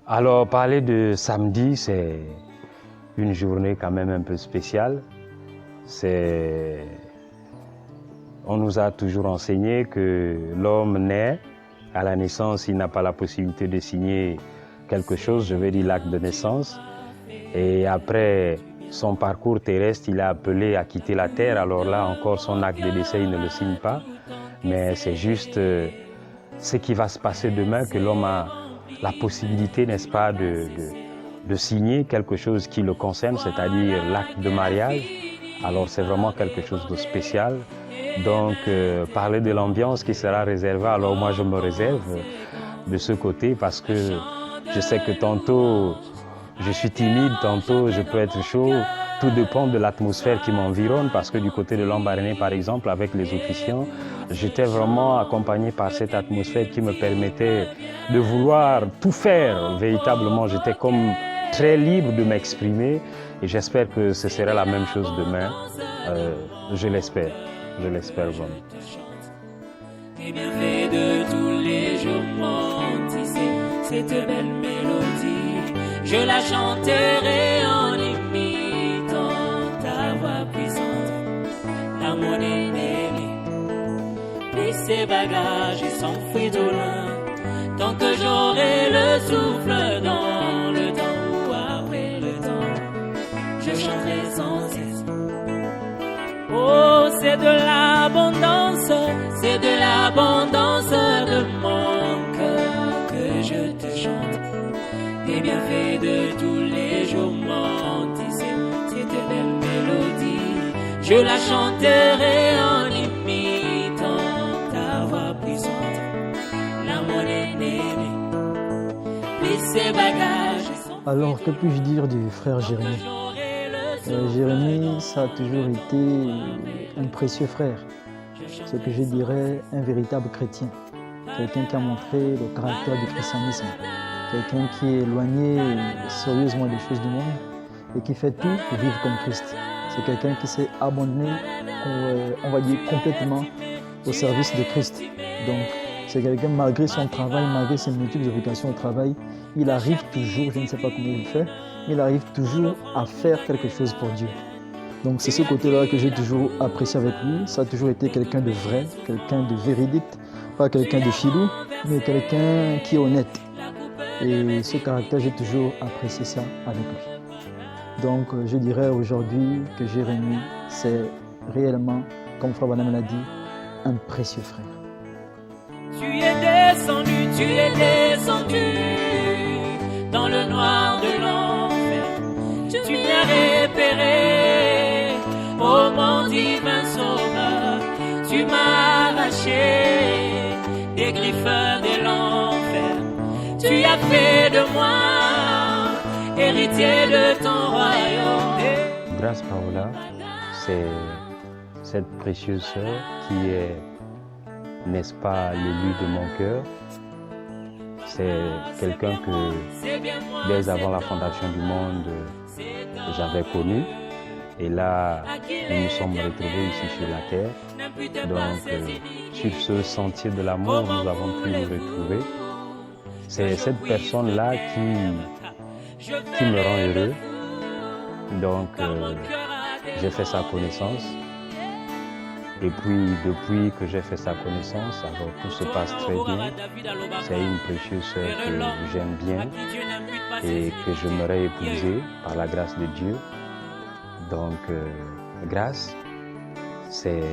Alors, parler de samedi, c'est une journée quand même un peu spéciale. On nous a toujours enseigné que l'homme naît, à la naissance, il n'a pas la possibilité de signer quelque chose, je veux dire l'acte de naissance. Et après son parcours terrestre, il est appelé à quitter la terre. Alors là encore, son acte de décès, il ne le signe pas. Mais c'est juste ce qui va se passer demain que l'homme a la possibilité, n'est-ce pas, de signer quelque chose qui le concerne, c'est-à-dire l'acte de mariage. Alors c'est vraiment quelque chose de spécial. Donc parler de l'ambiance qui sera réservée, alors moi je me réserve de ce côté parce que je sais que tantôt je suis timide, tantôt je peux être chaud. Tout dépend de l'atmosphère qui m'environne parce que du côté de Lambaréné par exemple, avec les officiants, j'étais vraiment accompagné par cette atmosphère qui me permettait de vouloir tout faire. Véritablement, j'étais comme très libre de m'exprimer et j'espère que ce sera la même chose demain. Je l'espère vraiment. Les bienfaits de tous les jours m'ont tissé cette belle mélodie. Je la chanterai en imitant ta voix puissante. La monnaie aimée, plie ses bagages et s'enfuit au loin. Tant que j'aurai le souffle dans le temps ou après le temps, je chanterai sans cesse. Oh, c'est de l'abondance de mon cœur que je te chante. Les bienfaits de tous les jours m'ont tissé cette belle mélodie. Je la chanterai en imitant ta voix puissante. La monnaie aimée, plie ses bagages. Alors, que puis-je dire du frère Jérémie? Jérémie, ça a toujours été un précieux frère, ce que je dirais un véritable chrétien, quelqu'un qui a montré le caractère du christianisme, quelqu'un qui est éloigné sérieusement des choses du monde et qui fait tout pour vivre comme Christ. C'est quelqu'un qui s'est abandonné, on va dire, complètement au service de Christ. Donc, c'est quelqu'un, malgré son travail, malgré ses multiples obligations au travail, il arrive toujours, je ne sais pas comment il le fait, il arrive toujours à faire quelque chose pour Dieu. Donc c'est ce côté-là que j'ai toujours apprécié avec lui. Ça a toujours été quelqu'un de vrai, quelqu'un de véridique, pas quelqu'un de filou, mais quelqu'un qui est honnête. Et ce caractère, j'ai toujours apprécié ça avec lui. Donc je dirais aujourd'hui que Jérémie, c'est réellement, comme Frère Branham l'a dit, un précieux frère. Tu es descendu dans le noir de l'enfer. Tu m'as repéré, ô mon divin sauveur. Tu m'as arraché des griffes de l'enfer. Tu as fait de moi héritier de ton royaume. Grâce Paola, c'est cette précieuse sœur qui est, n'est-ce pas, l'élu de mon cœur. C'est quelqu'un que, dès avant la fondation du monde, j'avais connu. Et là, nous nous sommes retrouvés ici sur la terre. Donc, sur ce sentier de l'amour, nous avons pu nous retrouver. C'est cette personne-là qui me rend heureux. Donc, j'ai fait sa connaissance. Et puis, depuis que j'ai fait sa connaissance, alors tout se passe très bien. C'est une précieuse sœur que j'aime bien et que j'aimerais épouser par la grâce de Dieu. Donc, grâce, c'est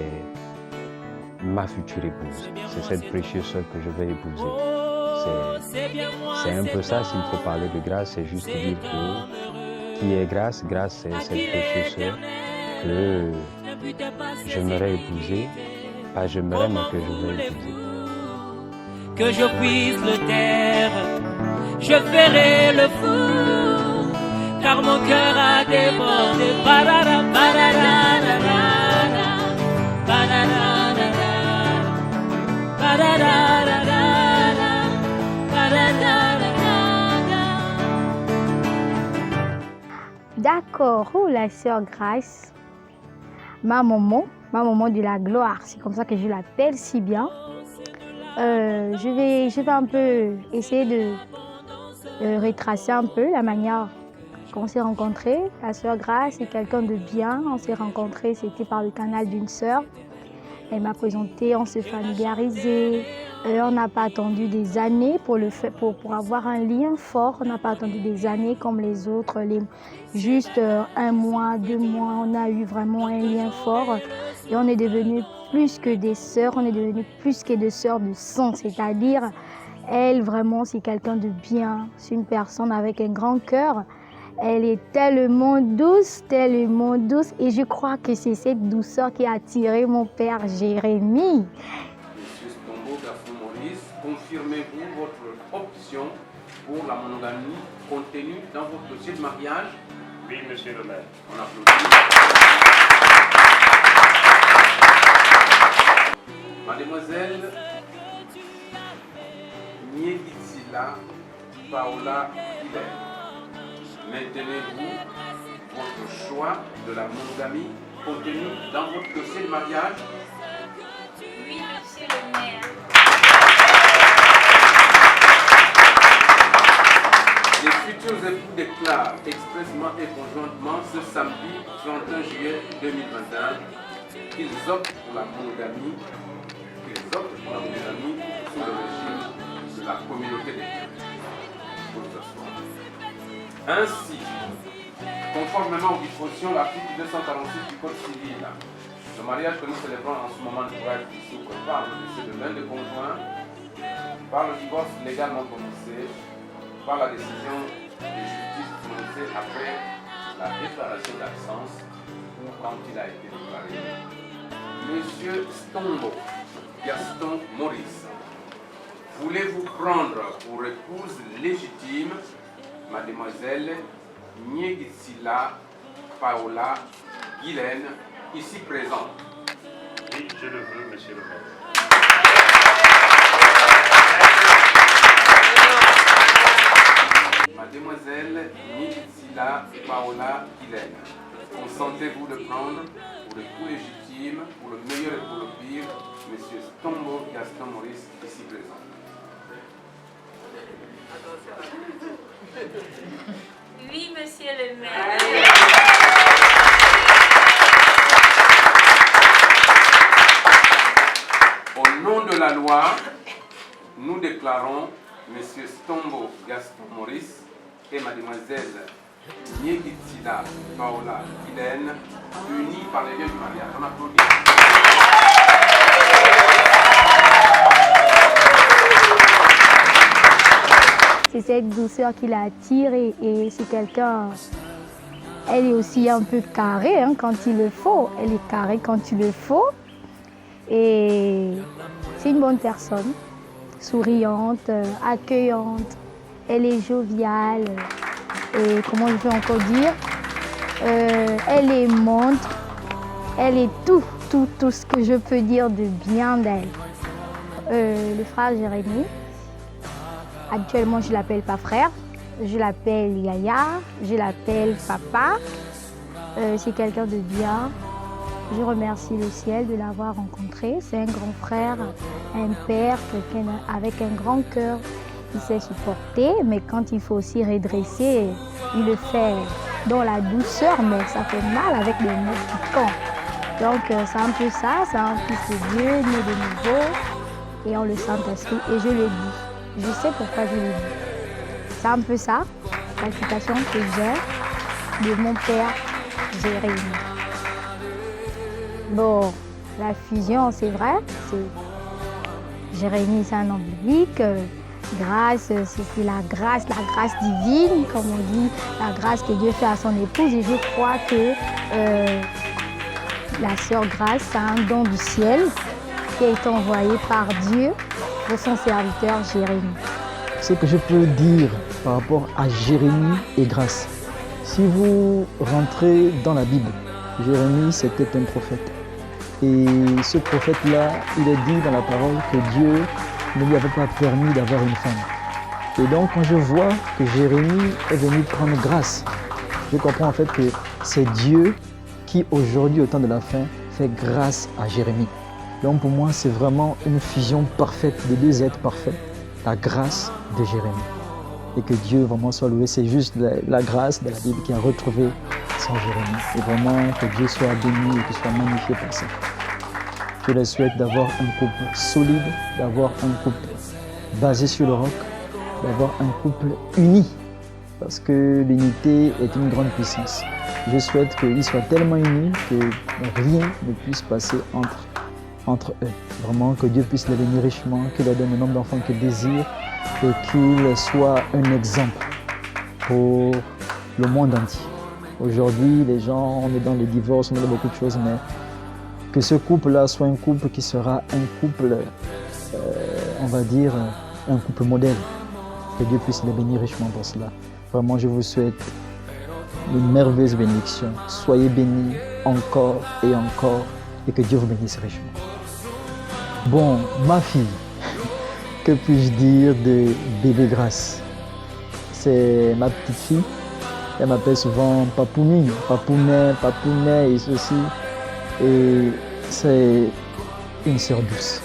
ma future épouse. C'est cette précieuse sœur que je vais épouser. C'est un peu ça, s'il faut parler de grâce, c'est juste dire que qui est grâce, grâce c'est cette précieuse sœur que j'aimerais épouser, pas j'aimerais, mais que je veux épouser. Que je puisse le taire, je ferai le fou, car mon cœur a débordé. Barara, barara, barara, barara, barara, D'accord, oh la sœur Grace, ma maman de la gloire, c'est comme ça que je l'appelle si bien. Je vais un peu essayer retracer un peu la manière qu'on s'est rencontrés. La sœur Grace est quelqu'un de bien. On s'est rencontrés, c'était par le canal d'une sœur. Elle m'a présenté, on s'est familiarisé. On n'a pas attendu des années pour avoir un lien fort. On n'a pas attendu des années comme les autres. Juste 1 mois, 2 mois, on a eu vraiment un lien fort. Et on est devenus plus que des sœurs, on est devenus plus que des sœurs de sang. C'est-à-dire, elle, vraiment, c'est quelqu'un de bien. C'est une personne avec un grand cœur. Elle est tellement douce. Et je crois que c'est cette douceur qui a attiré mon père Jérémie. Monsieur Stombo, Gaston Maurice, confirmez-vous votre option pour la monogamie contenue dans votre dossier de mariage? Oui, monsieur le maire. On applaudit. Mademoiselle Niegitsila Paola Hilaire, maintenez-vous votre choix de la monogamie contenue dans votre dossier de mariage? Oui, monsieur le maire. Les futurs époux déclarent expressément et conjointement ce samedi 31 juillet 2021 qu'ils optent pour la monogamie, sous le régime de la communauté des Dieux. Ainsi, conformément aux dispositions de l'article 246 du Code civil, le mariage que nous célébrons en ce moment de courage qui s'ouvre par le décès de l'un des conjoints, par le divorce légalement prononcé, par la décision de justice prononcée après la déclaration d'absence ou quand il a été déclaré. Monsieur Stombo, Gaston Maurice, voulez-vous prendre pour épouse légitime Mademoiselle Niegitsila Paola Guylaine, ici présente? Oui, je le veux, monsieur le maire. Mademoiselle Niegitsila Paola Guylaine, consentez-vous de prendre pour époux légitime, pour le meilleur et pour le pire, monsieur Stombo Gaston Maurice, ici présent? Oui, monsieur le maire. Au nom de la loi, nous déclarons monsieur Stombo Gaston Maurice et mademoiselle Niegitsila Paola Guylaine unis par les liens du mariage. On applaudit. C'est cette douceur qui l'a attirée et c'est quelqu'un. Elle est aussi un peu carrée quand il le faut. Elle est carrée quand il le faut. Et c'est une bonne personne, souriante, accueillante. Elle est joviale. Et comment je peux encore dire, elle est montre. Elle est tout ce que je peux dire de bien d'elle. Le frère Jérémie. Actuellement, je ne l'appelle pas frère, je l'appelle Yaya, je l'appelle papa. C'est quelqu'un de bien. Je remercie le ciel de l'avoir rencontré. C'est un grand frère, un père, quelqu'un avec un grand cœur. Il sait supporter, mais quand il faut aussi redresser, il le fait dans la douceur, mais ça fait mal avec les mots piquants. Donc c'est un peu ça, c'est un fils de Dieu, né de nouveau, et on le Saint-Esprit, et je le dis. Je sais pourquoi je le dis. C'est un peu ça, la citation que j'ai de mon père Jérémie. Bon, la fusion, c'est vrai. Jérémie, c'est un nom biblique. Grâce, c'est la grâce divine, comme on dit, la grâce que Dieu fait à son épouse. Et je crois que la sœur Grace, c'est un don du ciel qui a été envoyé par Dieu pour son serviteur Jérémie. Ce que je peux dire par rapport à Jérémie et Grace, si vous rentrez dans la Bible, Jérémie c'était un prophète. Et ce prophète-là, il est dit dans la parole que Dieu ne lui avait pas permis d'avoir une femme. Et donc quand je vois que Jérémie est venu prendre grâce, je comprends en fait que c'est Dieu qui aujourd'hui, au temps de la fin, fait grâce à Jérémie. Donc pour moi, c'est vraiment une fusion parfaite de deux êtres parfaits, la grâce de Jérémie. et que Dieu vraiment soit loué. C'est juste la grâce de la Bible qui a retrouvé son Jérémie. Et vraiment que Dieu soit béni et qu'il soit magnifié pour ça. Je leur souhaite d'avoir un couple solide, d'avoir un couple basé sur le roc, d'avoir un couple uni. Parce que l'unité est une grande puissance. Je souhaite qu'ils soient tellement unis que rien ne puisse passer entre eux. Vraiment que Dieu puisse les bénir richement, qu'il leur donne le nombre d'enfants qu'ils désirent et qu'il soit un exemple pour le monde entier. Aujourd'hui, les gens, on est dans les divorces, on est dans beaucoup de choses, mais que ce couple-là soit un couple qui sera un couple, on va dire, un couple modèle. Que Dieu puisse les bénir richement pour cela. Vraiment, je vous souhaite une merveilleuse bénédiction. Soyez bénis encore et que Dieu vous bénisse richement. Bon, ma fille, que puis-je dire de bébé Grâce? C'est ma petite fille. Elle m'appelle souvent Papouni, Papounet et ceci. Et c'est une sœur douce.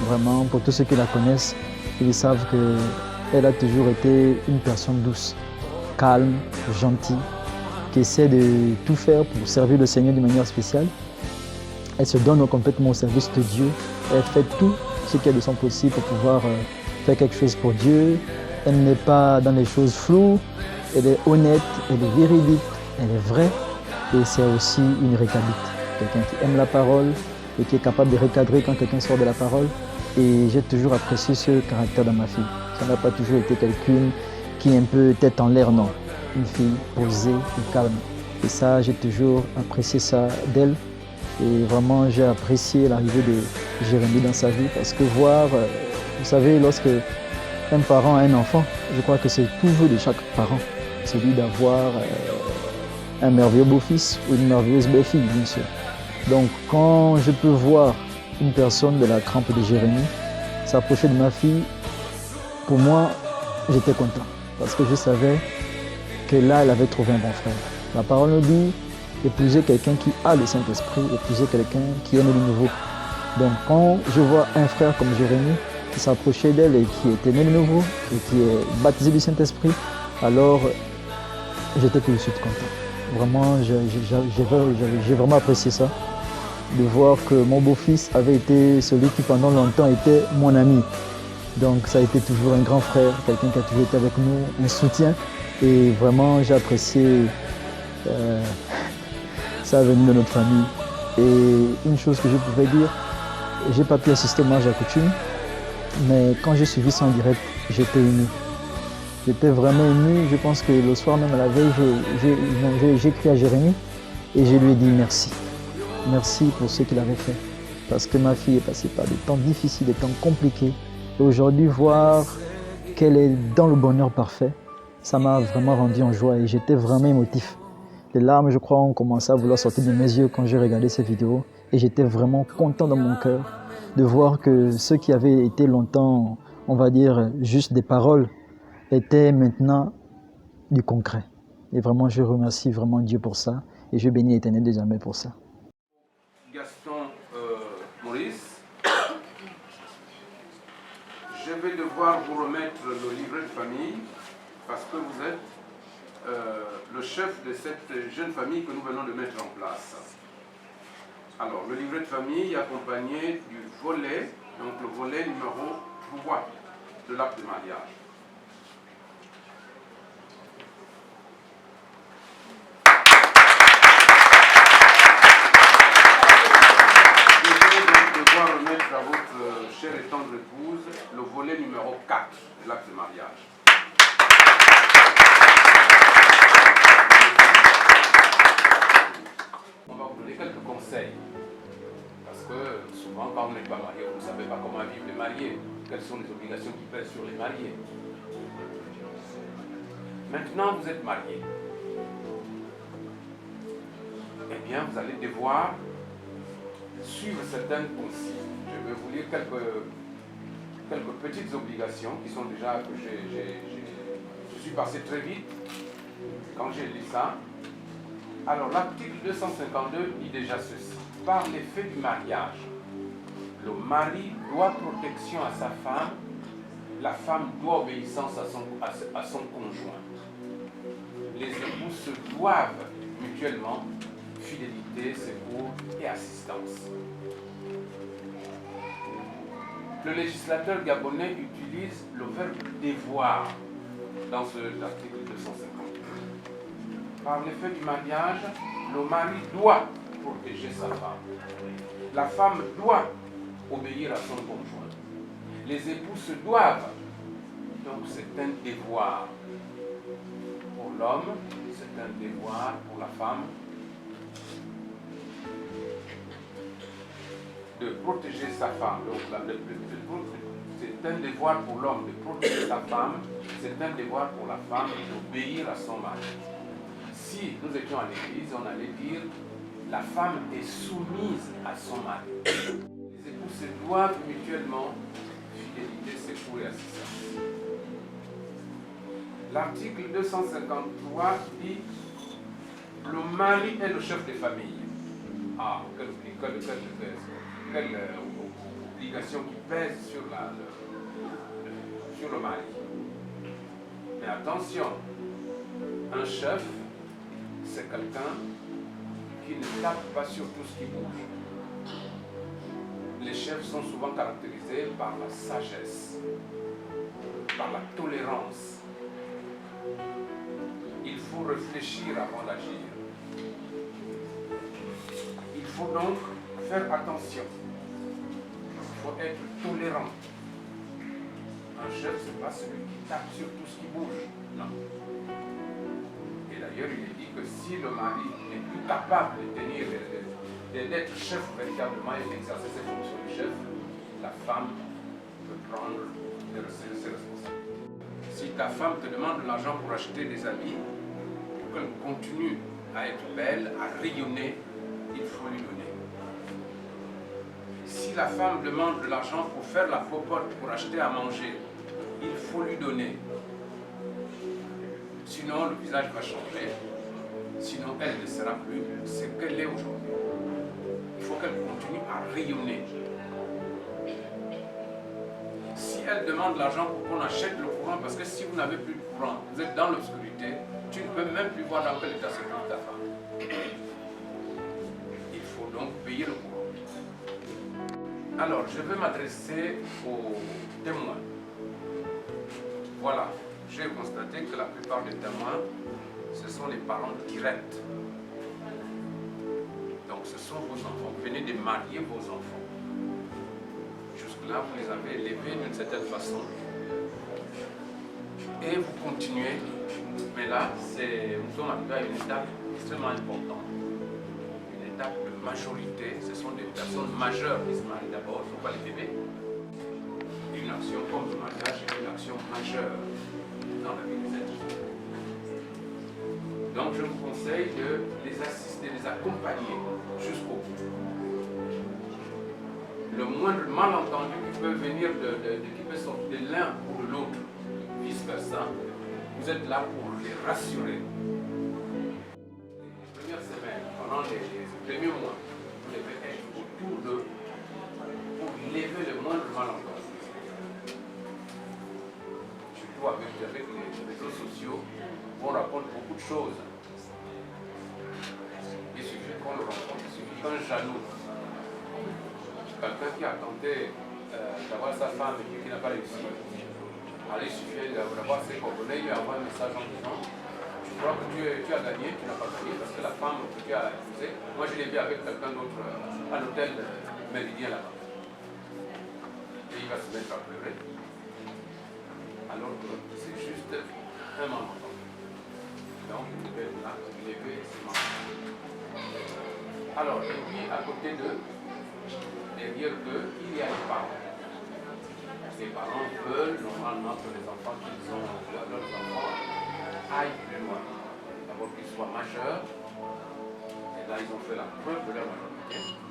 Vraiment, pour tous ceux qui la connaissent, ils savent qu'elle a toujours été une personne douce, calme, gentille, qui essaie de tout faire pour servir le Seigneur d'une manière spéciale. Elle se donne complètement au service de Dieu. Elle fait tout ce qui est de son possible pour pouvoir faire quelque chose pour Dieu. Elle n'est pas dans les choses floues. Elle est honnête, elle est véridique, elle est vraie. Et c'est aussi une rétabite. Quelqu'un qui aime la parole et qui est capable de recadrer quand quelqu'un sort de la parole. Et j'ai toujours apprécié ce caractère dans ma fille. Ça n'a pas toujours été quelqu'un qui est un peu tête en l'air, non. Une fille posée et calme. Et ça, j'ai toujours apprécié ça d'elle. Et vraiment, j'ai apprécié l'arrivée de Jérémie dans sa vie parce que voir, vous savez, lorsque un parent a un enfant, je crois que c'est tout vœu de chaque parent. C'est lui d'avoir un merveilleux beau-fils ou une merveilleuse belle-fille, bien sûr. Donc, quand je peux voir une personne de la trempe de Jérémie s'approcher de ma fille, pour moi, j'étais content parce que je savais que là, elle avait trouvé un bon frère. La parole nous dit épouser quelqu'un qui a le Saint-Esprit, épouser quelqu'un qui est né de nouveau. Donc, quand je vois un frère comme Jérémie qui s'approchait d'elle et qui était né de nouveau et qui est baptisé du Saint-Esprit, alors j'étais tout de suite content. Vraiment, j'ai vraiment apprécié ça, de voir que mon beau-fils avait été celui qui pendant longtemps était mon ami. Donc ça a été toujours un grand frère, quelqu'un qui a toujours été avec nous, un soutien. Et vraiment, j'ai apprécié sa venue dans notre famille. Et une chose que je pouvais dire, j'ai pas pu assister au mariage à coutume, mais quand j'ai suivi ça en direct, j'étais ému. J'étais vraiment ému. Je pense que le soir même à la veille, j'ai écrit à Jérémie et je lui ai dit merci. Merci pour ce qu'il avait fait. Parce que ma fille est passée par des temps difficiles, des temps compliqués. Et aujourd'hui, voir qu'elle est dans le bonheur parfait, ça m'a vraiment rendu en joie et j'étais vraiment émotif. Les larmes, je crois, ont commencé à vouloir sortir de mes yeux quand j'ai regardé ces vidéos. Et j'étais vraiment content dans mon cœur de voir que ce qui avait été longtemps, on va dire, juste des paroles, était maintenant du concret. Et vraiment, je remercie vraiment Dieu pour ça. Et je bénis l'Éternel désormais pour ça. Gaston Maurice, je vais devoir vous remettre le livret de famille parce que vous êtes le chef de cette jeune famille que nous venons de mettre en place. Alors, le livret de famille est accompagné du volet, donc le volet numéro 3 de l'acte de mariage. À votre chère et tendre épouse, le volet numéro 4 de l'acte de mariage. On va vous donner quelques conseils. Parce que souvent, quand on n'est pas marié, vous ne savez pas comment vivre les mariés. Quelles sont les obligations qui pèsent sur les mariés. Maintenant, vous êtes mariés. Eh bien, vous allez devoir suivre certaines consignes. Je vais vous lire quelques petites obligations qui sont déjà que je suis passé très vite quand j'ai lu ça. Alors l'article 252 dit déjà ceci. Par l'effet du mariage, le mari doit protection à sa femme, la femme doit obéissance à son conjoint. Les époux se doivent mutuellement fidélité, secours et assistance. Le législateur gabonais utilise le verbe devoir dans l'article 250. Par l'effet du mariage, le mari doit protéger sa femme. La femme doit obéir à son conjoint. Les époux se doivent. Donc c'est un devoir. Pour l'homme, c'est un devoir. Pour la femme, de protéger sa femme. Donc c'est un devoir pour l'homme de protéger sa femme. C'est un devoir pour la femme d'obéir à son mari. Si nous étions à l'église, on allait dire la femme est soumise à son mari. Les époux se doivent mutuellement fidélité, secours et assistance. L'article 253 dit le mari est le chef de famille. Ah, quelle obligation qui pèse sur le mari. Mais attention, un chef, c'est quelqu'un qui ne tape pas sur tout ce qui bouge. Les chefs sont souvent caractérisés par la sagesse, par la tolérance. Il faut réfléchir avant d'agir. Il faut donc faire attention. Il faut être tolérant. Un chef, ce n'est pas celui qui tape sur tout ce qui bouge. Non. Et d'ailleurs, il est dit que si le mari n'est plus capable de tenir, d'être chef véritablement et d'exercer ses fonctions de chef, la femme peut prendre ses responsabilités. Si ta femme te demande de l'argent pour acheter des habits, pour qu'elle continue à être belle, à rayonner, il faut lui donner. Si la femme demande de l'argent pour faire la popote, pour acheter à manger, il faut lui donner. Sinon, le visage va changer. Sinon, elle ne sera plus ce qu'elle est aujourd'hui. Il faut qu'elle continue à rayonner. Si elle demande de l'argent pour qu'on achète le courant, parce que si vous n'avez plus de courant, vous êtes dans l'obscurité, tu ne peux même plus voir dans quel état se trouve ta femme. Il faut donc payer le courant. Alors, je vais m'adresser aux témoins. Voilà, j'ai constaté que la plupart des témoins, ce sont les parents directs. Donc, ce sont vos enfants. Vous venez de marier vos enfants. Jusque-là, vous les avez élevés d'une certaine façon. Et vous continuez. Mais là, nous sommes arrivés à une étape extrêmement importante. Une étape de majorité. Ce sont des personnes majeures qui se marient d'abord, ce ne sont pas les bébés. Une action comme le mariage est une action majeure dans la vie des êtres. Donc je vous conseille de les assister, de les accompagner jusqu'au bout. Le moindre malentendu qui peut venir qui peut sortir de l'un ou de l'autre, vice-versa, vous êtes là pour les rassurer. Les premières semaines, pendant les premiers mois, vous devez être autour d'eux pour lever le moindre malentendu. Surtout avec les réseaux sociaux, on raconte beaucoup de choses. Il suffit qu'on le rencontre, il suffit qu'un jaloux, quelqu'un qui a tenté d'avoir sa femme et qui n'a pas réussi, alors il suffit d'avoir ses coordonnées, il lui envoie un message en disant tu crois que tu as gagné, tu n'as pas gagné parce que la femme que tu as épousée, moi je l'ai vu avec quelqu'un d'autre à l'hôtel Méridien là-bas. Et il va se mettre à pleurer. Alors que c'est juste un malentendu. Donc vous devez là lever ce malentendu. Alors, et puis à côté d'eux, derrière eux, il y a les parents. Les parents veulent normalement que les enfants qu'ils ont, leurs enfants, aillent plus loin. D'abord qu'ils soient majeurs, et là ils ont fait la preuve de leur majorité.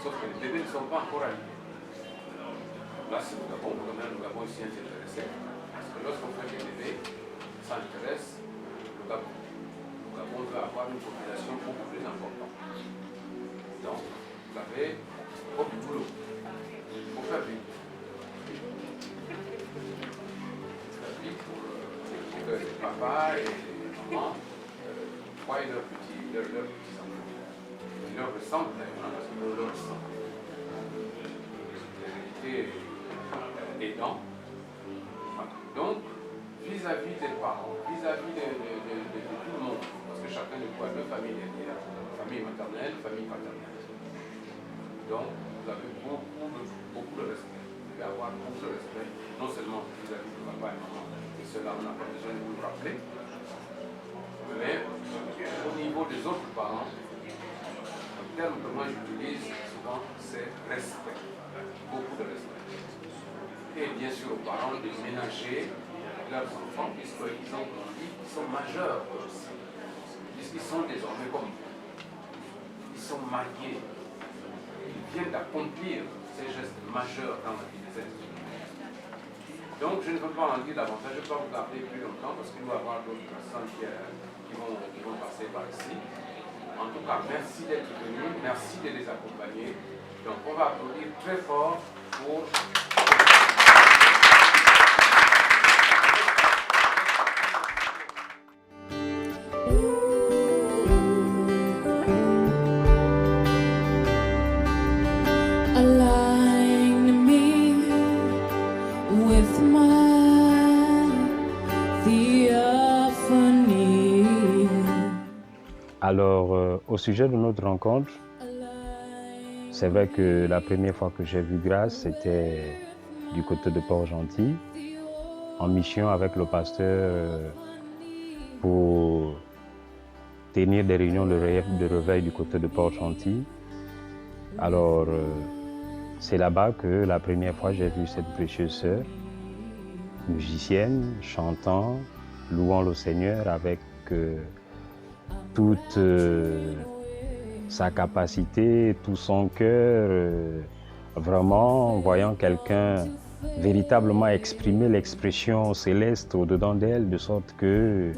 Sauf que les bébés ne sont pas encore arrivés. Là c'est le Gabon, quand même le Gabon ici est intéressé. Parce que lorsqu'on fait des bébés, ça intéresse le Gabon. Le Gabon veut avoir une population beaucoup plus importante. Donc, vous avez beaucoup de boulot. Il faut faire vite. papa et maman voient leurs petits-enfants. Ils leur ressemblent d'ailleurs, parce qu'ils leur ressemblent. L'hérédité aidant. Voilà. Donc, vis-à-vis des parents, vis-à-vis de tout le monde, parce que chacun de vous a deux familles derrière, famille maternelle, famille paternelle. Donc, vous avez beaucoup de respect. Vous devez avoir beaucoup de respect, non seulement vis-à-vis de papa et maman, et cela on n'a pas besoin de vous le rappeler, mais au niveau des autres parents, le terme que moi j'utilise souvent, c'est respect. Beaucoup de respect. Et bien sûr aux parents de ménager leurs enfants, puisqu'ils ont grandi, ils sont majeurs aussi. Puisqu'ils sont désormais comme vous. Ils sont mariés. Ils viennent d'accomplir ces gestes majeurs dans la vie des êtres humains. Donc je ne veux pas en dire davantage, je ne vais pas vous garder plus longtemps parce qu'il va y avoir d'autres personnes qui vont passer par ici. En tout cas, merci d'être venus, merci de les accompagner. Donc on va applaudir très fort pour... Align me with my theophany. Alors, au sujet de notre rencontre, c'est vrai que la première fois que j'ai vu Grâce, c'était du côté de Port-Gentil, en mission avec le pasteur pour tenir des réunions de réveil du côté de Port-Gentil. Alors, c'est là-bas que la première fois j'ai vu cette précieuse sœur, musicienne, chantant, louant le Seigneur avec toute sa capacité, tout son cœur, vraiment voyant quelqu'un véritablement exprimer l'expression céleste au-dedans d'elle, de sorte que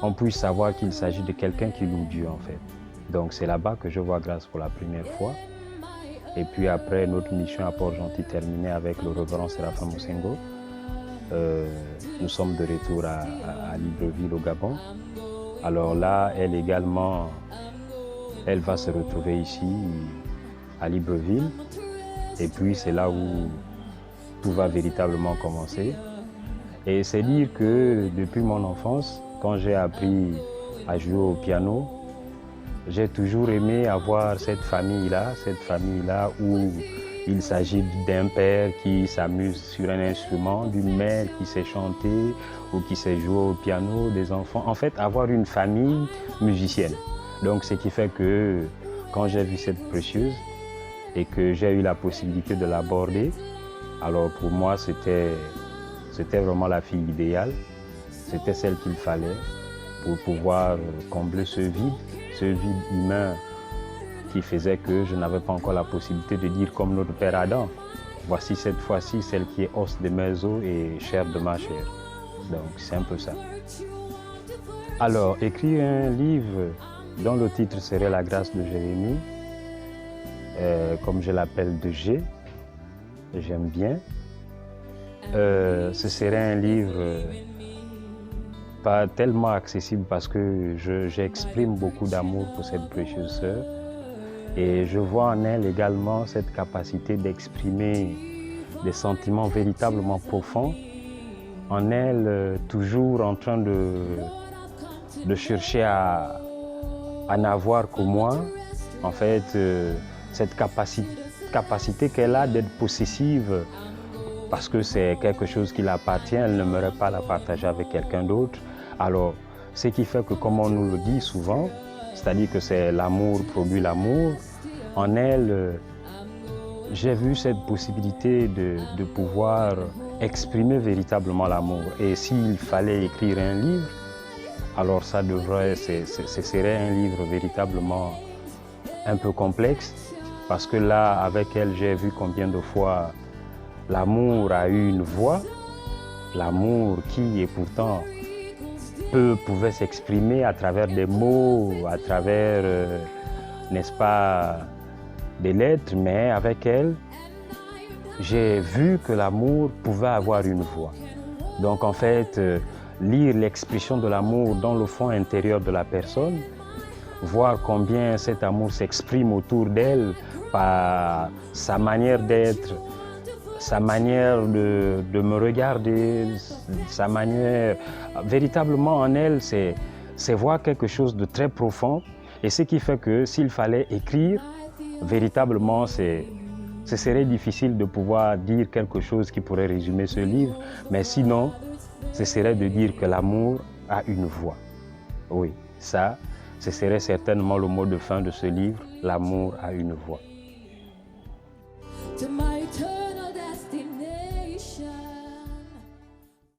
on puisse savoir qu'il s'agit de quelqu'un qui loue Dieu en fait. Donc c'est là-bas que je vois Grâce pour la première fois. Et puis après notre mission à Port-Gentil terminée avec le révérend Séraphin Mosengo, nous sommes de retour à Libreville au Gabon. Alors là, elle également, elle va se retrouver ici à Libreville. Et puis c'est là où tout va véritablement commencer. Et c'est dire que depuis mon enfance, quand j'ai appris à jouer au piano, j'ai toujours aimé avoir cette famille-là où il s'agit d'un père qui s'amuse sur un instrument, d'une mère qui sait chanter ou qui sait jouer au piano, des enfants. En fait, avoir une famille musicienne. Donc, ce qui fait que quand j'ai vu cette précieuse et que j'ai eu la possibilité de l'aborder, alors pour moi, c'était vraiment la fille idéale. C'était celle qu'il fallait pour pouvoir combler ce vide humain qui faisait que je n'avais pas encore la possibilité de dire comme notre père Adam, voici cette fois-ci celle qui est os de mes os et chair de ma chair. Donc c'est un peu ça. Alors, écrire un livre dont le titre serait La grâce de Jérémie, comme je l'appelle de G, j'aime bien. Ce serait un livre pas tellement accessible parce que j'exprime beaucoup d'amour pour cette précieuse sœur et je vois en elle également cette capacité d'exprimer des sentiments véritablement profonds. En elle, toujours en train de chercher à n'avoir que moi. En fait, cette capacité qu'elle a d'être possessive parce que c'est quelque chose qui l'appartient, elle n'aimerait pas la partager avec quelqu'un d'autre. Alors, ce qui fait que, comme on nous le dit souvent, c'est-à-dire que c'est l'amour produit l'amour, en elle, j'ai vu cette possibilité de pouvoir exprimer véritablement l'amour. Et s'il fallait écrire un livre, alors ce serait un livre véritablement un peu complexe, parce que là, avec elle, j'ai vu combien de fois l'amour a eu une voix, l'amour qui est pourtant pouvait s'exprimer à travers des mots, à travers, n'est-ce pas, des lettres, mais avec elle, j'ai vu que l'amour pouvait avoir une voix. Donc en fait, lire l'expression de l'amour dans le fond intérieur de la personne, voir combien cet amour s'exprime autour d'elle par sa manière d'être, sa manière de me regarder, sa manière... Véritablement en elle, c'est voir quelque chose de très profond. Et ce qui fait que s'il fallait écrire, véritablement, ce serait difficile de pouvoir dire quelque chose qui pourrait résumer ce livre. Mais sinon, ce serait de dire que l'amour a une voix. Oui, ça, ce serait certainement le mot de fin de ce livre. L'amour a une voix.